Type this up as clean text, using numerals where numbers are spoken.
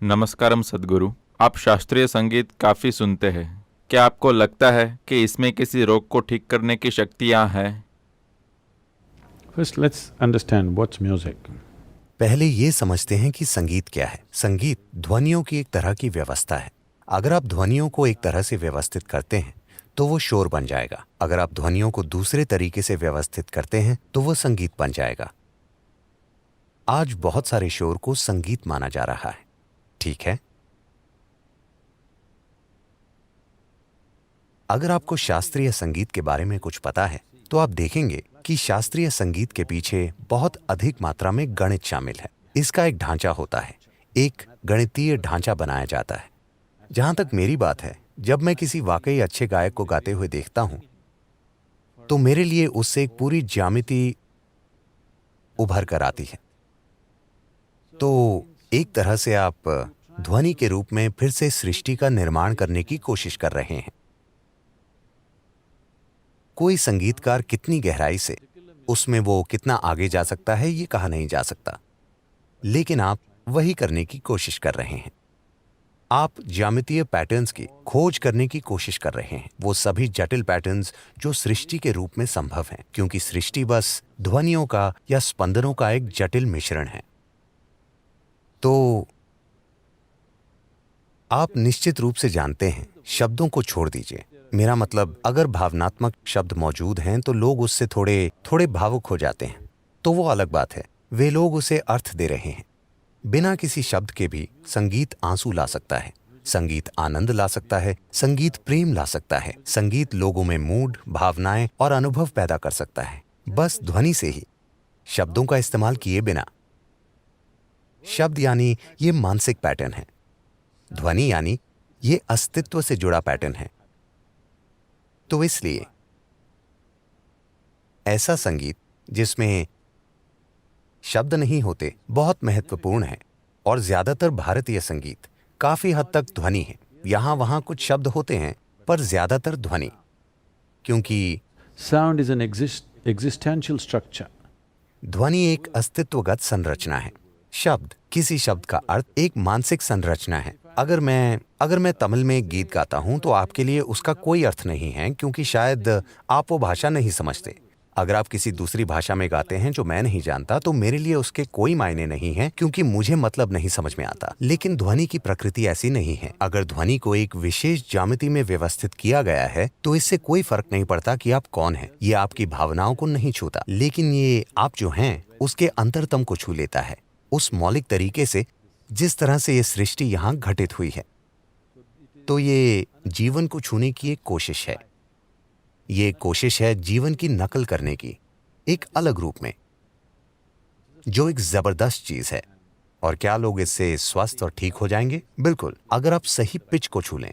नमस्कारम सद्गुरु। आप शास्त्रीय संगीत काफ़ी सुनते हैं। क्या आपको लगता है कि इसमें किसी रोग को ठीक करने की शक्तियाँ हैं? First, let's understand what's music. पहले ये समझते हैं कि संगीत क्या है। संगीत ध्वनियों की एक तरह की व्यवस्था है। अगर आप ध्वनियों को एक तरह से व्यवस्थित करते हैं तो वो शोर बन जाएगा। अगर आप ध्वनियों को दूसरे तरीके से व्यवस्थित करते हैं तो वो संगीत बन जाएगा। आज बहुत सारे शोर को संगीत माना जा रहा है, ठीक है? अगर आपको शास्त्रीय संगीत के बारे में कुछ पता है तो आप देखेंगे कि शास्त्रीय संगीत के पीछे बहुत अधिक मात्रा में गणित शामिल है। इसका एक ढांचा होता है, एक गणितीय ढांचा बनाया जाता है। जहां तक मेरी बात है, जब मैं किसी वाकई अच्छे गायक को गाते हुए देखता हूं तो मेरे लिए उससे एक पूरी ज्यामिति उभर कर आती है। तो एक तरह से आप ध्वनि के रूप में फिर से सृष्टि का निर्माण करने की कोशिश कर रहे हैं। कोई संगीतकार कितनी गहराई से, उसमें वो कितना आगे जा सकता है ये कहा नहीं जा सकता, लेकिन आप वही करने की कोशिश कर रहे हैं। आप ज्यामितीय पैटर्न्स की खोज करने की कोशिश कर रहे हैं, वो सभी जटिल पैटर्न्स जो सृष्टि के रूप में संभव हैं, क्योंकि सृष्टि बस ध्वनियों का या स्पंदनों का एक जटिल मिश्रण है। तो आप निश्चित रूप से जानते हैं, शब्दों को छोड़ दीजिए। मेरा मतलब, अगर भावनात्मक शब्द मौजूद हैं तो लोग उससे थोड़े थोड़े भावुक हो जाते हैं, तो वो अलग बात है। वे लोग उसे अर्थ दे रहे हैं। बिना किसी शब्द के भी संगीत आंसू ला सकता है, संगीत आनंद ला सकता है, संगीत प्रेम ला सकता है, संगीत लोगों में मूड, भावनाएं और अनुभव पैदा कर सकता है, बस ध्वनि से ही, शब्दों का इस्तेमाल किए बिना। शब्द यानी ये मानसिक पैटर्न है, ध्वनि यानी ये अस्तित्व से जुड़ा पैटर्न है। तो इसलिए ऐसा संगीत जिसमें शब्द नहीं होते बहुत महत्वपूर्ण है, और ज्यादातर भारतीय संगीत काफी हद तक ध्वनि है। यहां वहां कुछ शब्द होते हैं पर ज्यादातर ध्वनि, क्योंकि Sound is an existential structure. ध्वनि एक अस्तित्वगत संरचना है। शब्द, किसी शब्द का अर्थ एक मानसिक संरचना है। अगर मैं तमिल में एक गीत गाता हूं तो आपके लिए उसका कोई अर्थ नहीं है, क्योंकि शायद आप वो भाषा नहीं समझते। अगर आप किसी दूसरी भाषा में गाते हैं जो मैं नहीं जानता तो मेरे लिए उसके कोई मायने नहीं है, क्योंकि मुझे मतलब नहीं समझ में आता। लेकिन ध्वनि की प्रकृति ऐसी नहीं है। अगर ध्वनि को एक विशेष ज्यामिति में व्यवस्थित किया गया है तो इससे कोई फर्क नहीं पड़ता कि आप कौन हैं। ये आपकी भावनाओं को नहीं छूता, लेकिन ये आप जो हैं उसके अंतरतम को छू लेता है, उस मौलिक तरीके से जिस तरह से ये सृष्टि यहाँ घटित हुई है। तो ये जीवन को छूने की एक कोशिश है। ये कोशिश है जीवन की नकल करने की, एक अलग रूप में, जो एक जबरदस्त चीज है। और क्या लोग इससे स्वस्थ और ठीक हो जाएंगे? बिल्कुल, अगर आप सही पिच को छू लें।